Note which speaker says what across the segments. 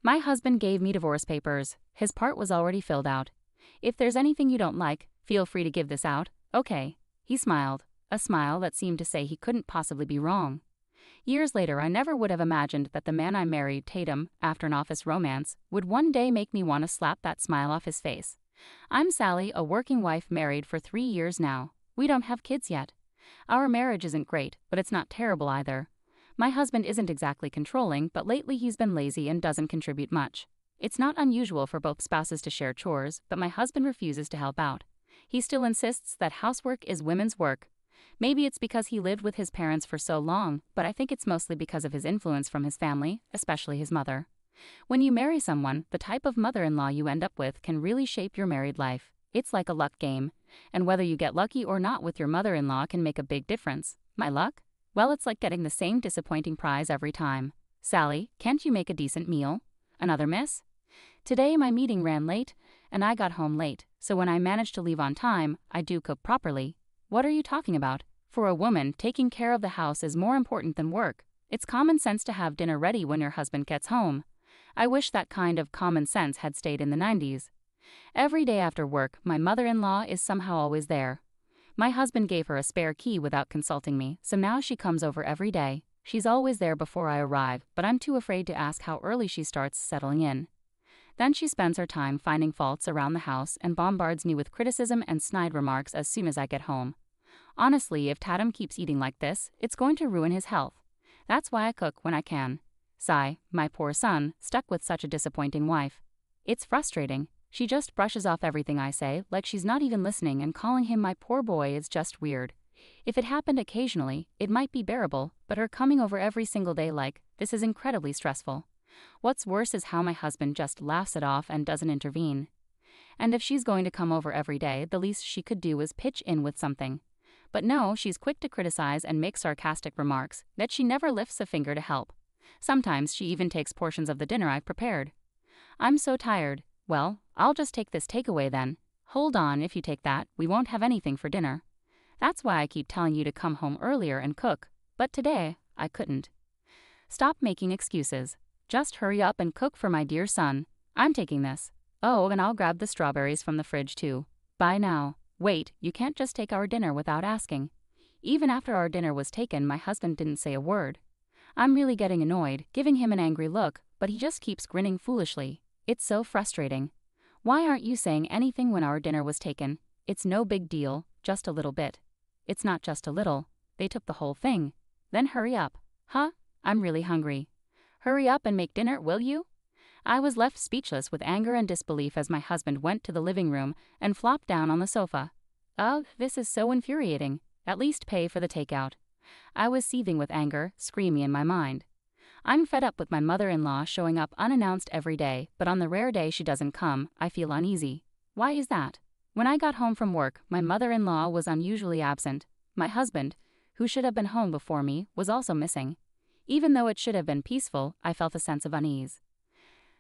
Speaker 1: My husband gave me divorce papers. His part was already filled out. If there's anything you don't like, feel free to give this out, okay? He smiled, a smile that seemed to say he couldn't possibly be wrong. Years later, I never would have imagined that the man I married, Tatum, after an office romance, would one day make me want to slap that smile off his face. I'm Sally, a working wife married for 3 years now. We don't have kids yet. Our marriage isn't great, but it's not terrible either. My husband isn't exactly controlling, but lately he's been lazy and doesn't contribute much. It's not unusual for both spouses to share chores, but my husband refuses to help out. He still insists that housework is women's work. Maybe it's because he lived with his parents for so long, but I think it's mostly because of his influence from his family, especially his mother. When you marry someone, the type of mother-in-law you end up with can really shape your married life. It's like a luck game, and whether you get lucky or not with your mother-in-law can make a big difference. My luck? Well, it's like getting the same disappointing prize every time. Sally, can't you make a decent meal? Another miss? Today my meeting ran late, and I got home late, so when I manage to leave on time, I do cook properly. What are you talking about? For a woman, taking care of the house is more important than work. It's common sense to have dinner ready when your husband gets home. I wish that kind of common sense had stayed in the 90s. Every day after work, my mother-in-law is somehow always there. My husband gave her a spare key without consulting me, so now she comes over every day. She's always there before I arrive, but I'm too afraid to ask how early she starts settling in. Then she spends her time finding faults around the house and bombards me with criticism and snide remarks as soon as I get home. Honestly, if Tatum keeps eating like this, it's going to ruin his health. That's why I cook when I can. Sigh, my poor son, stuck with such a disappointing wife. It's frustrating. She just brushes off everything I say, like she's not even listening, and calling him my poor boy is just weird. If it happened occasionally, it might be bearable, but her coming over every single day like this is incredibly stressful. What's worse is how my husband just laughs it off and doesn't intervene. And if she's going to come over every day, the least she could do is pitch in with something. But no, she's quick to criticize and make sarcastic remarks, that she never lifts a finger to help. Sometimes she even takes portions of the dinner I've prepared. I'm so tired. Well, I'll just take this takeaway then. Hold on, if you take that, we won't have anything for dinner. That's why I keep telling you to come home earlier and cook, but today, I couldn't. Stop making excuses. Just hurry up and cook for my dear son. I'm taking this. Oh, and I'll grab the strawberries from the fridge too. Bye now. Wait, you can't just take our dinner without asking. Even after our dinner was taken, my husband didn't say a word. I'm really getting annoyed, giving him an angry look, but he just keeps grinning foolishly. It's so frustrating. Why aren't you saying anything when our dinner was taken? It's no big deal, just a little bit. It's not just a little. They took the whole thing. Then hurry up. Huh? I'm really hungry. Hurry up and make dinner, will you? I was left speechless with anger and disbelief as my husband went to the living room and flopped down on the sofa. Ugh, this is so infuriating. At least pay for the takeout. I was seething with anger, screaming in my mind. I'm fed up with my mother-in-law showing up unannounced every day, but on the rare day she doesn't come, I feel uneasy. Why is that? When I got home from work, my mother-in-law was unusually absent. My husband, who should have been home before me, was also missing. Even though it should have been peaceful, I felt a sense of unease.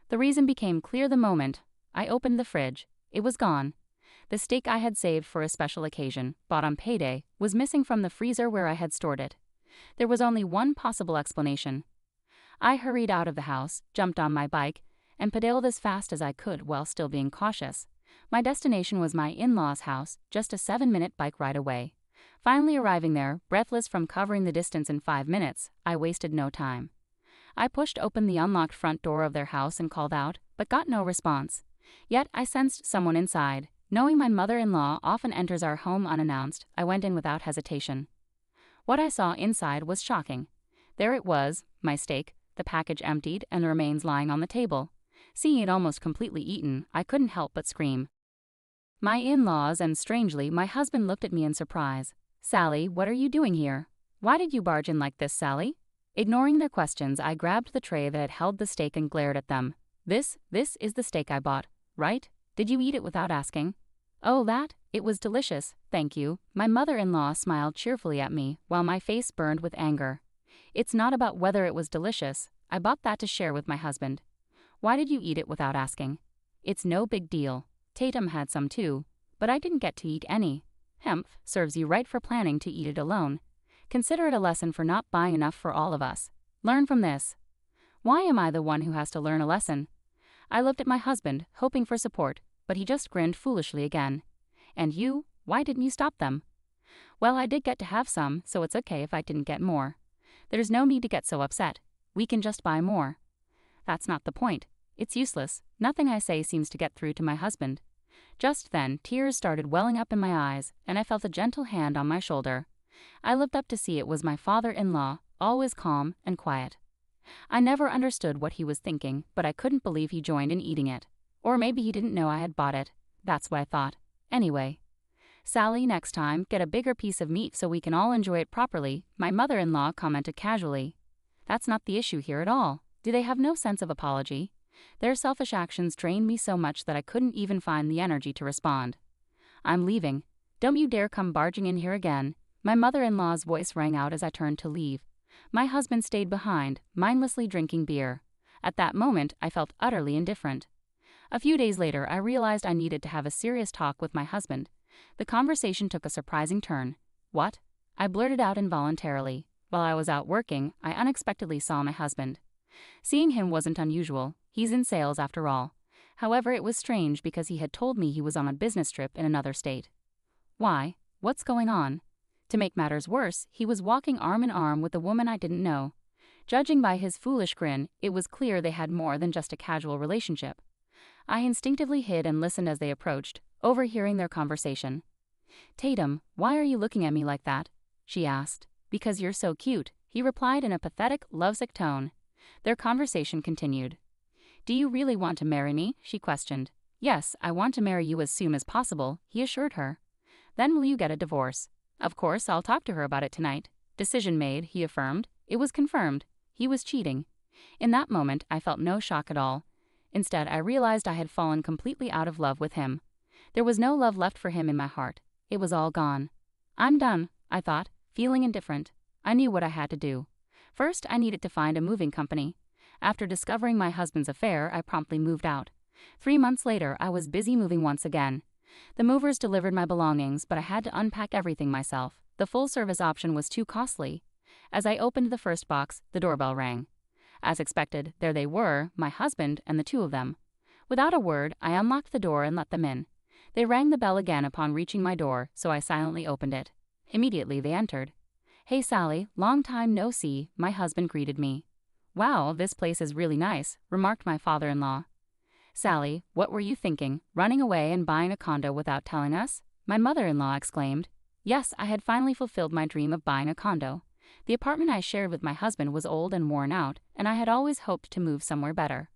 Speaker 1: The reason became clear the moment I opened the fridge. It was gone. The steak I had saved for a special occasion, bought on payday, was missing from the freezer where I had stored it. There was only one possible explanation. I hurried out of the house, jumped on my bike, and pedaled as fast as I could while still being cautious. My destination was my in-laws' house, just a 7-minute bike ride away. Finally arriving there, breathless from covering the distance in 5 minutes, I wasted no time. I pushed open the unlocked front door of their house and called out, but got no response. Yet I sensed someone inside. Knowing my mother-in-law often enters our home unannounced, I went in without hesitation. What I saw inside was shocking. There it was, my steak, the package emptied and the remains lying on the table. Seeing it almost completely eaten, I couldn't help but scream. My in-laws and, strangely, my husband looked at me in surprise. Sally, what are you doing here? Why did you barge in like this, Sally? Ignoring their questions, I grabbed the tray that had held the steak and glared at them. This is the steak I bought, right? Did you eat it without asking? Oh, that? It was delicious, thank you. My mother-in-law smiled cheerfully at me, while my face burned with anger. It's not about whether it was delicious. I bought that to share with my husband. Why did you eat it without asking? It's no big deal. Tatum had some too, but I didn't get to eat any. Hemph, serves you right for planning to eat it alone. Consider it a lesson for not buying enough for all of us. Learn from this. Why am I the one who has to learn a lesson? I looked at my husband, hoping for support, but he just grinned foolishly again. And you? Why didn't you stop them? Well, I did get to have some, so it's okay if I didn't get more. There's no need to get so upset. We can just buy more. That's not the point. It's useless. Nothing I say seems to get through to my husband. Just then, tears started welling up in my eyes, and I felt a gentle hand on my shoulder. I looked up to see it was my father-in-law, always calm and quiet. I never understood what he was thinking, but I couldn't believe he joined in eating it. Or maybe he didn't know I had bought it. That's what I thought. Anyway. Sally, next time, get a bigger piece of meat so we can all enjoy it properly, my mother-in-law commented casually. That's not the issue here at all. Do they have no sense of apology? Their selfish actions drained me so much that I couldn't even find the energy to respond. I'm leaving. Don't you dare come barging in here again. My mother-in-law's voice rang out as I turned to leave. My husband stayed behind, mindlessly drinking beer. At that moment, I felt utterly indifferent. A few days later, I realized I needed to have a serious talk with my husband. The conversation took a surprising turn. What? I blurted out involuntarily. While I was out working, I unexpectedly saw my husband. Seeing him wasn't unusual. He's in sales after all. However, it was strange because he had told me he was on a business trip in another state. Why? What's going on? To make matters worse, he was walking arm in arm with a woman I didn't know. Judging by his foolish grin, it was clear they had more than just a casual relationship. I instinctively hid and listened as they approached, overhearing their conversation. Tatum, why are you looking at me like that? She asked. Because you're so cute, he replied in a pathetic, lovesick tone. Their conversation continued. Do you really want to marry me? She questioned. Yes, I want to marry you as soon as possible, he assured her. Then will you get a divorce? Of course, I'll talk to her about it tonight. Decision made, he affirmed. It was confirmed. He was cheating. In that moment, I felt no shock at all. Instead, I realized I had fallen completely out of love with him. There was no love left for him in my heart. It was all gone. I'm done, I thought, feeling indifferent. I knew what I had to do. First, I needed to find a moving company. After discovering my husband's affair, I promptly moved out. 3 months later, I was busy moving once again. The movers delivered my belongings, but I had to unpack everything myself. The full-service option was too costly. As I opened the first box, the doorbell rang. As expected, there they were, my husband and the two of them. Without a word, I unlocked the door and let them in. They rang the bell again upon reaching my door, so I silently opened it. Immediately, they entered. Hey Sally, long time no see, my husband greeted me. Wow, this place is really nice, remarked my father-in-law. Sally, what were you thinking, running away and buying a condo without telling us? My mother-in-law exclaimed. Yes, I had finally fulfilled my dream of buying a condo. The apartment I shared with my husband was old and worn out, and I had always hoped to move somewhere better.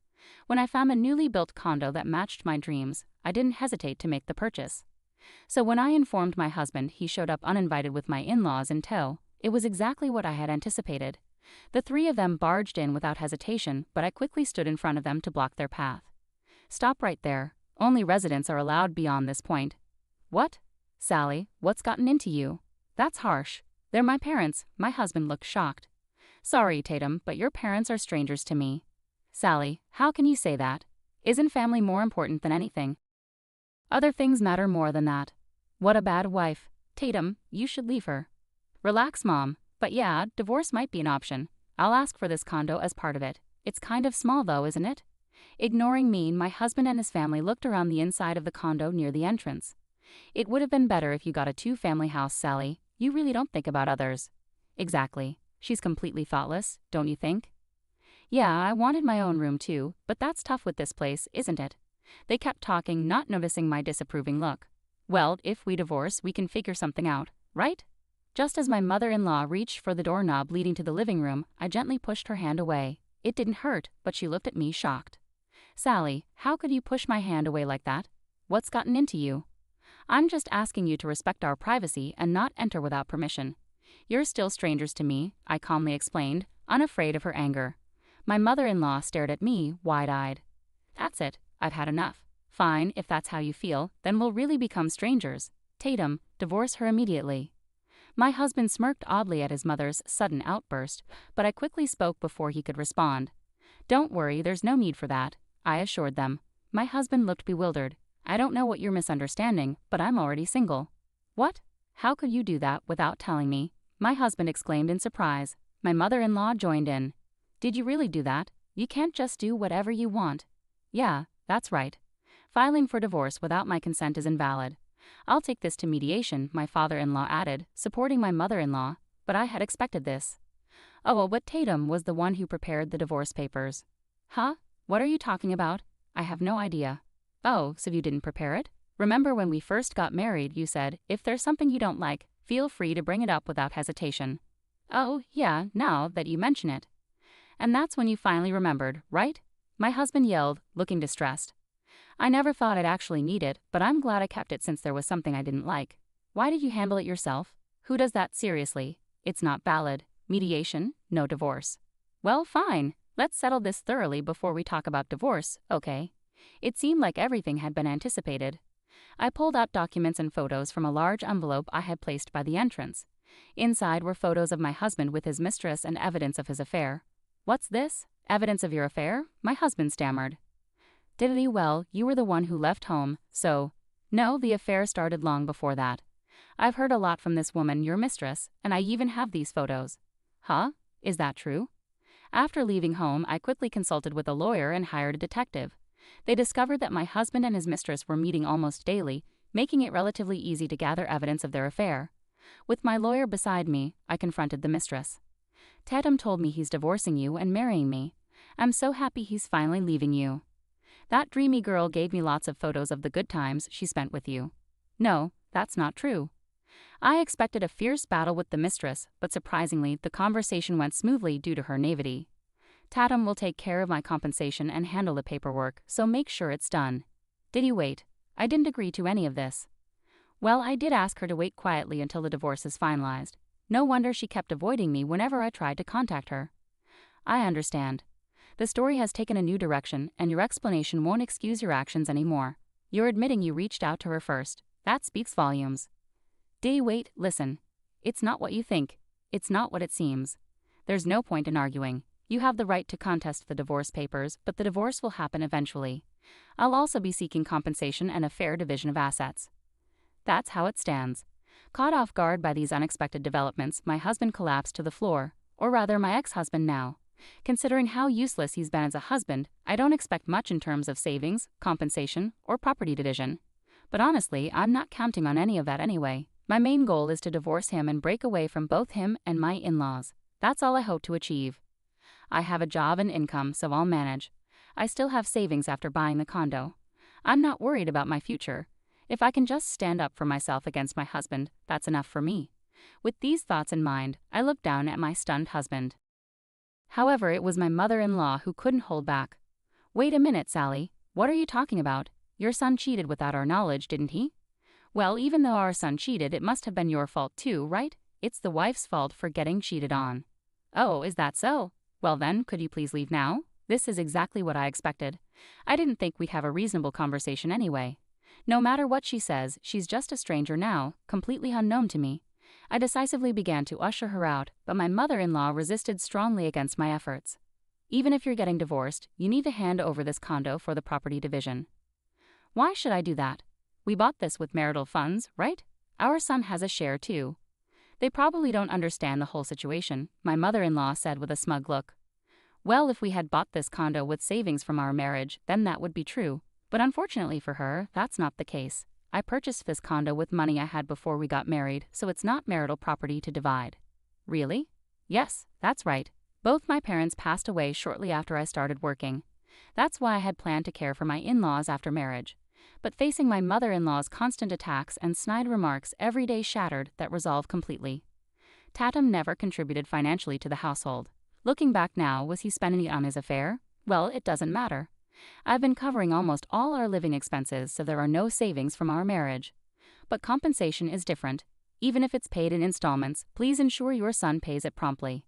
Speaker 1: When I found a newly built condo that matched my dreams, I didn't hesitate to make the purchase. So when I informed my husband, he showed up uninvited with my in-laws in tow. It was exactly what I had anticipated. The three of them barged in without hesitation, but I quickly stood in front of them to block their path. Stop right there. Only residents are allowed beyond this point. What? Sally, what's gotten into you? That's harsh. They're my parents. My husband looked shocked. Sorry, Tatum, but your parents are strangers to me. Sally, how can you say that? Isn't family more important than anything? Other things matter more than that. What a bad wife. Tatum, you should leave her. Relax, Mom. But yeah, divorce might be an option. I'll ask for this condo as part of it. It's kind of small though, isn't it? Ignoring me, my husband and his family looked around the inside of the condo near the entrance. It would have been better if you got a 2-family house, Sally. You really don't think about others. Exactly. She's completely thoughtless, don't you think? Yeah, I wanted my own room too, but that's tough with this place, isn't it? They kept talking, not noticing my disapproving look. Well, if we divorce, we can figure something out, right? Just as my mother-in-law reached for the doorknob leading to the living room, I gently pushed her hand away. It didn't hurt, but she looked at me shocked. Sally, how could you push my hand away like that? What's gotten into you? I'm just asking you to respect our privacy and not enter without permission. You're still strangers to me, I calmly explained, unafraid of her anger. My mother-in-law stared at me, wide-eyed. That's it, I've had enough. Fine, if that's how you feel, then we'll really become strangers. Tatum, divorce her immediately. My husband smirked oddly at his mother's sudden outburst, but I quickly spoke before he could respond. Don't worry, there's no need for that, I assured them. My husband looked bewildered. I don't know what you're misunderstanding, but I'm already single. What? How could you do that without telling me? My husband exclaimed in surprise. My mother-in-law joined in. Did you really do that? You can't just do whatever you want. Yeah, that's right. Filing for divorce without my consent is invalid. I'll take this to mediation, my father-in-law added, supporting my mother-in-law, but I had expected this. Oh, but Tatum was the one who prepared the divorce papers. Huh? What are you talking about? I have no idea. Oh, so you didn't prepare it? Remember when we first got married, you said, if there's something you don't like, feel free to bring it up without hesitation. Oh, yeah, now that you mention it. And that's when you finally remembered, right? My husband yelled, looking distressed. I never thought I'd actually need it, but I'm glad I kept it since there was something I didn't like. Why did you handle it yourself? Who does that seriously? It's not valid. Mediation, no divorce. Well, fine. Let's settle this thoroughly before we talk about divorce, okay? It seemed like everything had been anticipated. I pulled out documents and photos from a large envelope I had placed by the entrance. Inside were photos of my husband with his mistress and evidence of his affair. What's this? Evidence of your affair? My husband stammered. Did he? Well, you were the one who left home, so… No, the affair started long before that. I've heard a lot from this woman, your mistress, and I even have these photos. Huh? Is that true? After leaving home, I quickly consulted with a lawyer and hired a detective. They discovered that my husband and his mistress were meeting almost daily, making it relatively easy to gather evidence of their affair. With my lawyer beside me, I confronted the mistress. Tatum told me he's divorcing you and marrying me. I'm so happy he's finally leaving you. That dreamy girl gave me lots of photos of the good times she spent with you. No, that's not true. I expected a fierce battle with the mistress, but surprisingly, the conversation went smoothly due to her naivety. Tatum will take care of my compensation and handle the paperwork, so make sure it's done. Did you wait? I didn't agree to any of this. Well, I did ask her to wait quietly until the divorce is finalized. No wonder she kept avoiding me whenever I tried to contact her. I understand. The story has taken a new direction, and your explanation won't excuse your actions anymore. You're admitting you reached out to her first. That speaks volumes. Wait, listen. It's not what you think. It's not what it seems. There's no point in arguing. You have the right to contest the divorce papers, but the divorce will happen eventually. I'll also be seeking compensation and a fair division of assets. That's how it stands. Caught off guard by these unexpected developments, my husband collapsed to the floor, or rather my ex-husband now. Considering how useless he's been as a husband, I don't expect much in terms of savings, compensation, or property division. But honestly, I'm not counting on any of that anyway. My main goal is to divorce him and break away from both him and my in-laws. That's all I hope to achieve. I have a job and income, so I'll manage. I still have savings after buying the condo. I'm not worried about my future. If I can just stand up for myself against my husband, that's enough for me. With these thoughts in mind, I looked down at my stunned husband. However, it was my mother-in-law who couldn't hold back. Wait a minute, Sally. What are you talking about? Your son cheated without our knowledge, didn't he? Well, even though our son cheated, it must have been your fault too, right? It's the wife's fault for getting cheated on. Oh, is that so? Well then, could you please leave now? This is exactly what I expected. I didn't think we'd have a reasonable conversation anyway. No matter what she says, she's just a stranger now, completely unknown to me. I decisively began to usher her out, but my mother-in-law resisted strongly against my efforts. Even if you're getting divorced, you need to hand over this condo for the property division. Why should I do that? We bought this with marital funds, right? Our son has a share too. They probably don't understand the whole situation, my mother-in-law said with a smug look. Well, if we had bought this condo with savings from our marriage, then that would be true. But unfortunately for her, that's not the case. I purchased this condo with money I had before we got married, so it's not marital property to divide. Really? Yes, that's right. Both my parents passed away shortly after I started working. That's why I had planned to care for my in-laws after marriage. But facing my mother-in-law's constant attacks and snide remarks, every day shattered that resolve completely. Tatum never contributed financially to the household. Looking back now, was he spending it on his affair? Well, it doesn't matter. I've been covering almost all our living expenses, so there are no savings from our marriage. But compensation is different. Even if it's paid in installments, please ensure your son pays it promptly.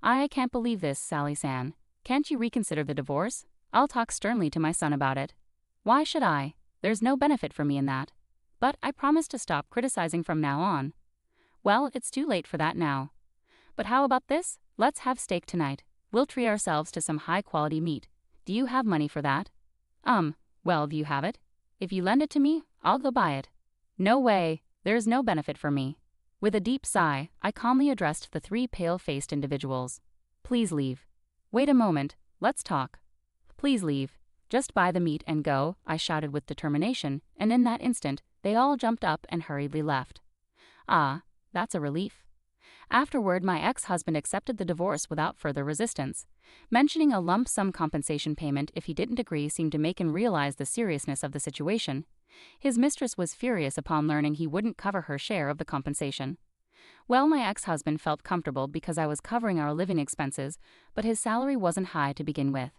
Speaker 1: I can't believe this, Sally-san. Can't you reconsider the divorce? I'll talk sternly to my son about it. Why should I? There's no benefit for me in that. But I promise to stop criticizing from now on. Well, it's too late for that now. But how about this? Let's have steak tonight. We'll treat ourselves to some high-quality meat. Do you have money for that? Well, do you have it? If you lend it to me, I'll go buy it. No way, there's no benefit for me. With a deep sigh, I calmly addressed the three pale-faced individuals. Please leave. Wait a moment, let's talk. Please leave. Just buy the meat and go, I shouted with determination, and in that instant, they all jumped up and hurriedly left. Ah, that's a relief. Afterward, my ex-husband accepted the divorce without further resistance. Mentioning a lump sum compensation payment if he didn't agree seemed to make him realize the seriousness of the situation. His mistress was furious upon learning he wouldn't cover her share of the compensation. Well, my ex-husband felt comfortable because I was covering our living expenses, but his salary wasn't high to begin with.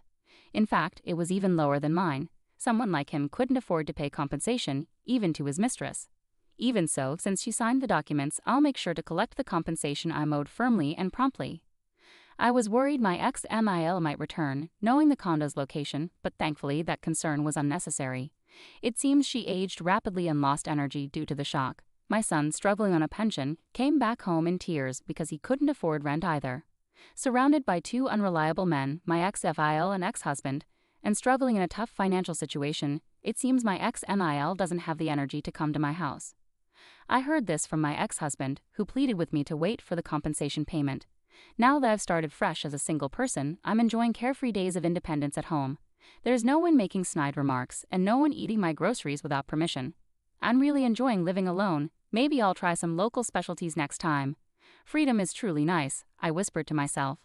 Speaker 1: In fact, it was even lower than mine. Someone like him couldn't afford to pay compensation, even to his mistress. Even so, since she signed the documents, I'll make sure to collect the compensation I'm owed firmly and promptly. I was worried my ex-MIL might return, knowing the condo's location, but thankfully that concern was unnecessary. It seems she aged rapidly and lost energy due to the shock. My son, struggling on a pension, came back home in tears because he couldn't afford rent either. Surrounded by two unreliable men, my ex-FIL and ex-husband, and struggling in a tough financial situation, it seems my ex-MIL doesn't have the energy to come to my house. I heard this from my ex-husband, who pleaded with me to wait for the compensation payment. Now that I've started fresh as a single person, I'm enjoying carefree days of independence at home. There's no one making snide remarks, and no one eating my groceries without permission. I'm really enjoying living alone. Maybe I'll try some local specialties next time. Freedom is truly nice, I whispered to myself.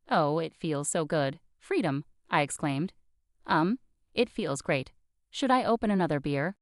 Speaker 1: Oh, it feels so good. Freedom, I exclaimed. It feels great. Should I open another beer?